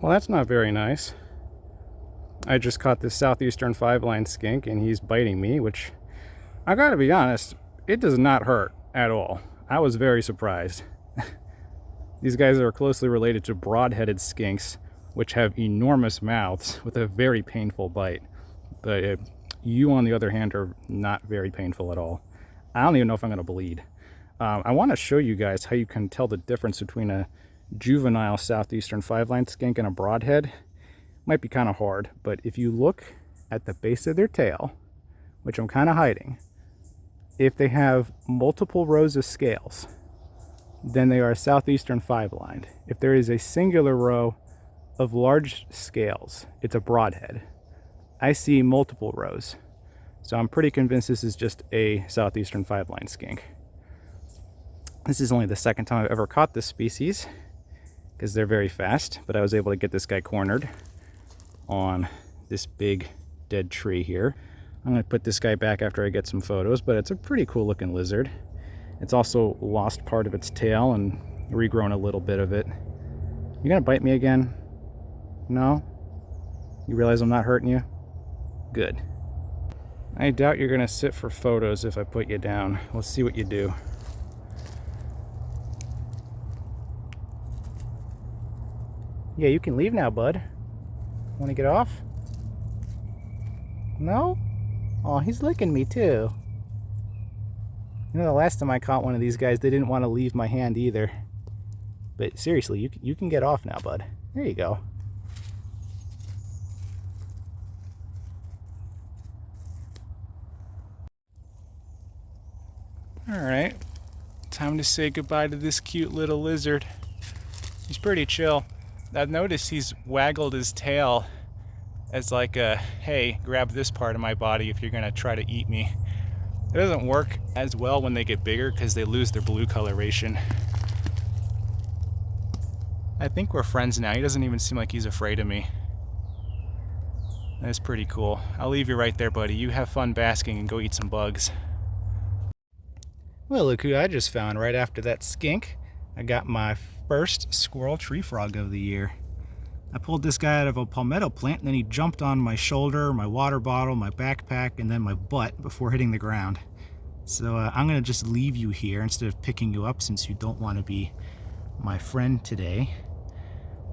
Well, that's not very nice. I just caught this Southeastern 5-line skink and he's biting me, which I gotta be honest, it does not hurt at all. I was very surprised. These guys are closely related to broad-headed skinks, which have enormous mouths with a very painful bite. But you, on the other hand, are not very painful at all. I don't even know if I'm gonna bleed. I want to show you guys how you can tell the difference between a juvenile Southeastern 5-line skink and a broadhead. Might be kind of hard, but if you look at the base of their tail, which I'm kind of hiding, if they have multiple rows of scales, then they are a Southeastern 5-lined. If there is a singular row of large scales, it's a broadhead. I see multiple rows, so I'm pretty convinced this is just a Southeastern 5-line skink. This is only the second time I've ever caught this species because they're very fast, but I was able to get this guy cornered on this big dead tree here. I'm going to put this guy back after I get some photos, but it's a pretty cool looking lizard. It's also lost part of its tail and regrown a little bit of it. You gonna bite me again? No? You realize I'm not hurting you? Good. I doubt you're gonna sit for photos if I put you down. Let's see what you do. Yeah, you can leave now, bud. Want to get off? No? Oh, he's licking me too. You know, the last time I caught one of these guys, they didn't want to leave my hand either. But seriously, you can get off now, bud. There you go. Alright, time to say goodbye to this cute little lizard. He's pretty chill. I've noticed he's waggled his tail as like a, hey, grab this part of my body if you're gonna try to eat me. It doesn't work as well when they get bigger because they lose their blue coloration. I think we're friends now. He doesn't even seem like he's afraid of me. That's pretty cool. I'll leave you right there, buddy. You have fun basking and go eat some bugs. Well, look who I just found right after that skink. I got my first squirrel tree frog of the year. I pulled this guy out of a palmetto plant and then he jumped on my shoulder, my water bottle, my backpack, and then my butt before hitting the ground. So I'm gonna just leave you here instead of picking you up since you don't want to be my friend today.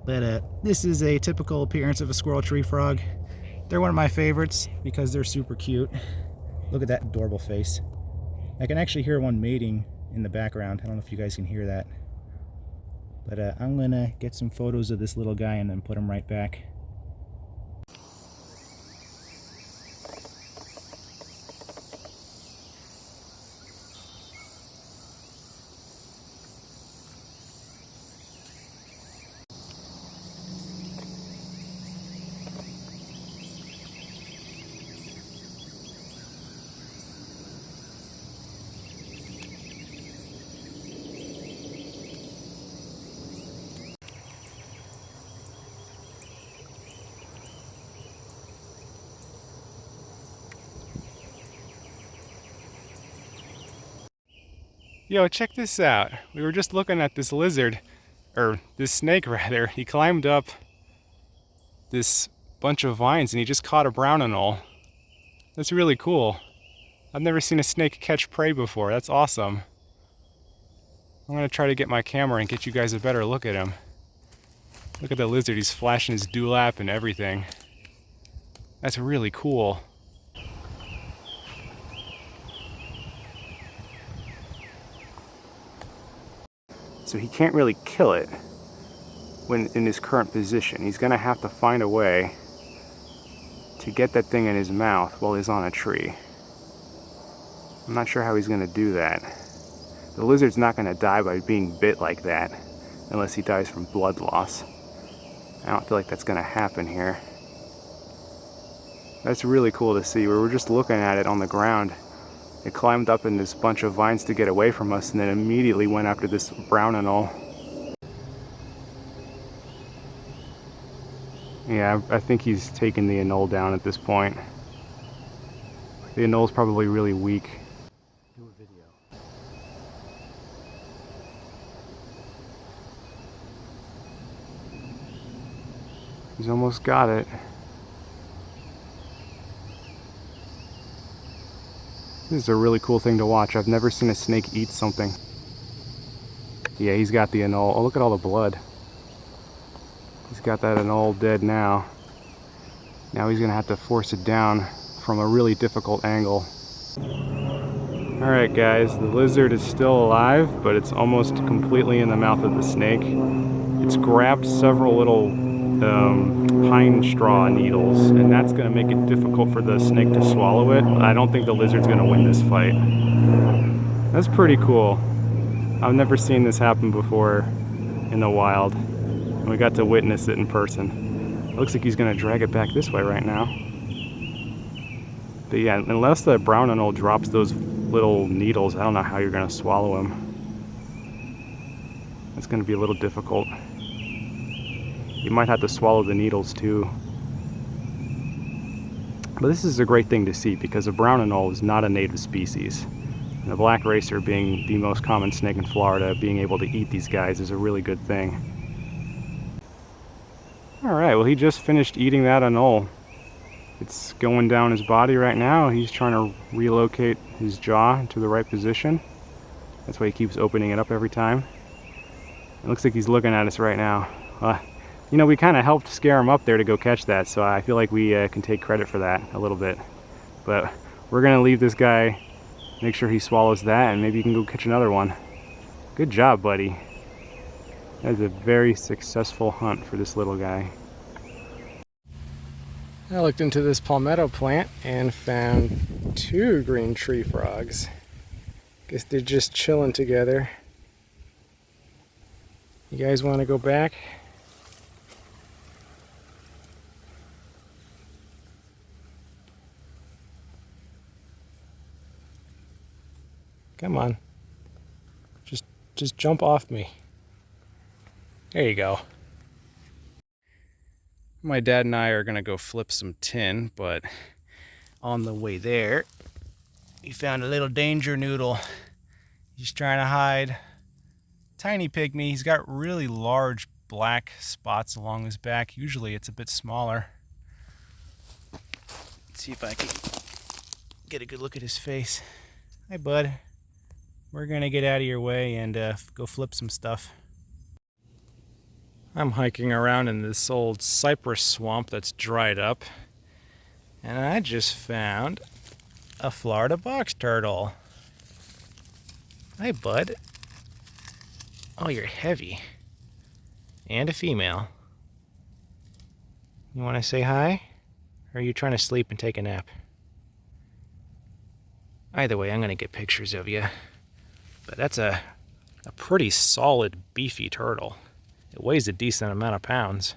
But this is a typical appearance of a squirrel tree frog. They're one of my favorites because they're super cute. Look at that adorable face. I can actually hear one mating in the background. I don't know if you guys can hear that. But I'm gonna get some photos of this little guy and then put him right back. Yo, check this out. We were just looking at this lizard, or this snake rather. He climbed up this bunch of vines and he just caught a brown anole. That's really cool. I've never seen a snake catch prey before. That's awesome. I'm gonna try to get my camera and get you guys a better look at him. Look at the lizard, he's flashing his dewlap and everything. That's really cool. So he can't really kill it when in his current position. He's gonna have to find a way to get that thing in his mouth while he's on a tree. I'm not sure how he's gonna do that. The lizard's not gonna die by being bit like that unless he dies from blood loss. I don't feel like that's gonna happen here. That's really cool to see. We were just looking at it on the ground. It climbed up in this bunch of vines to get away from us and then immediately went after this brown anole. Yeah, I think he's taken the anole down at this point. The anole's probably really weak. Do a video. He's almost got it. This is a really cool thing to watch. I've never seen a snake eat something. Yeah, he's got the anole. Oh, look at all the blood. He's got that anole dead now. Now he's gonna have to force it down from a really difficult angle. Alright guys, the lizard is still alive, but it's almost completely in the mouth of the snake. It's grabbed several little pine straw needles, and that's going to make it difficult for the snake to swallow it. I don't think the lizard's going to win this fight. That's pretty cool. I've never seen this happen before in the wild. And we got to witness it in person. It looks like he's going to drag it back this way right now. But yeah, unless the brown anole drops those little needles, I don't know how you're going to swallow him. It's going to be a little difficult. You might have to swallow the needles too. But this is a great thing to see because the brown anole is not a native species. And the black racer, being the most common snake in Florida, being able to eat these guys is a really good thing. Alright, well he just finished eating that anole. It's going down his body right now. He's trying to relocate his jaw into the right position. That's why he keeps opening it up every time. It looks like he's looking at us right now. You know, we kind of helped scare him up there to go catch that, so I feel like we can take credit for that a little bit. But we're going to leave this guy, make sure he swallows that, and maybe you can go catch another one. Good job, buddy. That is a very successful hunt for this little guy. I looked into this palmetto plant and found 2 green tree frogs. Guess they're just chilling together. You guys want to go back? Come on. Just jump off me. There you go. My dad and I are gonna go flip some tin, but on the way there, we found a little danger noodle. He's trying to hide. Tiny pygmy. He's got really large black spots along his back. Usually it's a bit smaller. Let's see if I can get a good look at his face. Hi, bud. We're gonna get out of your way and go flip some stuff. I'm hiking around in this old cypress swamp that's dried up, and I just found a Florida box turtle. Hi, bud. Oh, you're heavy. And a female. You want to say hi? Or are you trying to sleep and take a nap? Either way, I'm going to get pictures of you. But that's a pretty solid, beefy turtle. It weighs a decent amount of pounds.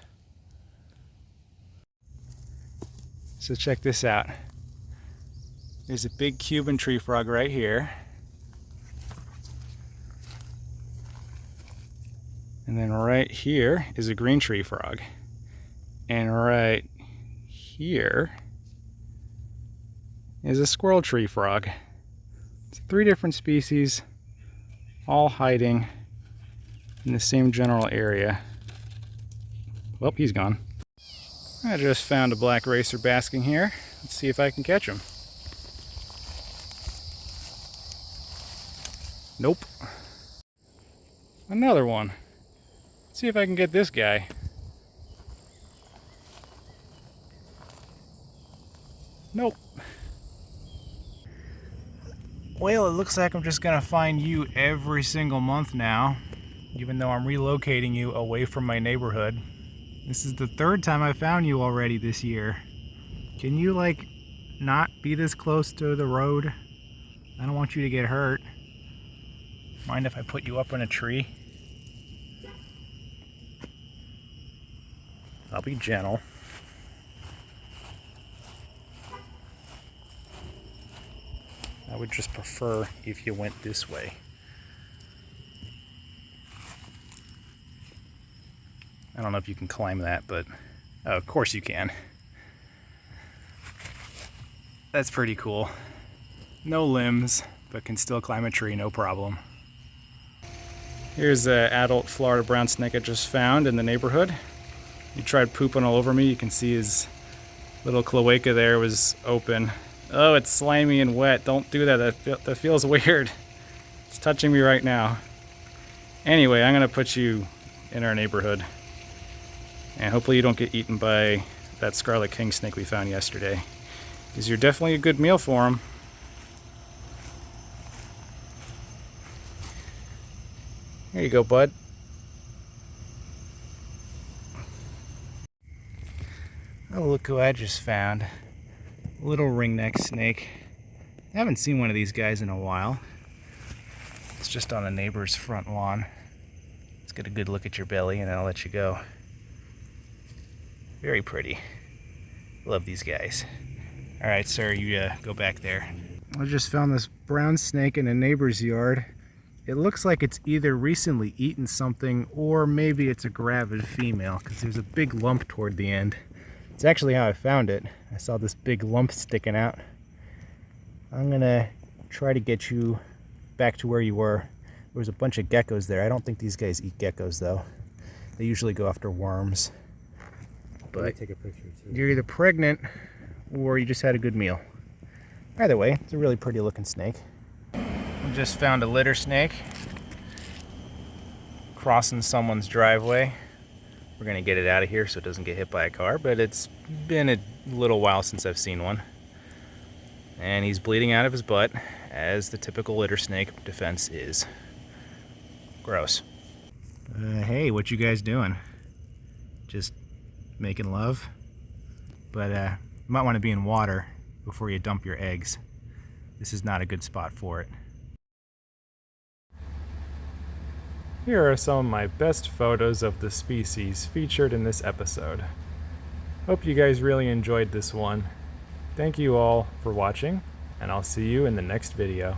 So check this out. There's a big Cuban tree frog right here. And then right here is a green tree frog. And right here is a squirrel tree frog. It's 3 different species, all hiding in the same general area. Well, he's gone. I just found a black racer basking here. Let's see if I can catch him. Nope. Another one. Let's see if I can get this guy. Nope. Well, it looks like I'm just gonna find you every single month now, even though I'm relocating you away from my neighborhood. This is the 3rd time I found you already this year. Can you, like, not be this close to the road? I don't want you to get hurt. Mind if I put you up in a tree? I'll be gentle. I would just prefer if you went this way. I don't know if you can climb that, but of course you can. That's pretty cool. No limbs, but can still climb a tree, no problem. Here's an adult Florida brown snake I just found in the neighborhood. He tried pooping all over me. You can see his little cloaca there was open. Oh, it's slimy and wet. Don't do that. That feels weird. It's touching me right now. Anyway, I'm going to put you in our neighborhood. And hopefully you don't get eaten by that scarlet king snake we found yesterday. Because you're definitely a good meal for him. Here you go, bud. Oh, look who I just found. Little ringneck snake. I haven't seen one of these guys in a while. It's just on a neighbor's front lawn. Let's get a good look at your belly and I'll let you go. Very pretty. Love these guys. Alright, sir, you go back there. I just found this brown snake in a neighbor's yard. It looks like it's either recently eaten something or maybe it's a gravid female because there's a big lump toward the end. It's actually how I found it. I saw this big lump sticking out. I'm gonna try to get you back to where you were. There was a bunch of geckos there. I don't think these guys eat geckos though. They usually go after worms. But take a picture too. You're either pregnant or you just had a good meal. Either way, it's a really pretty looking snake. We just found a litter snake crossing someone's driveway. We're gonna get it out of here so it doesn't get hit by a car, but it's been a little while since I've seen one. And he's bleeding out of his butt, as the typical litter snake defense is. Gross. Hey, what you guys doing? Just making love? But you might want to be in water before you dump your eggs. This is not a good spot for it. Here are some of my best photos of the species featured in this episode. Hope you guys really enjoyed this one. Thank you all for watching, and I'll see you in the next video.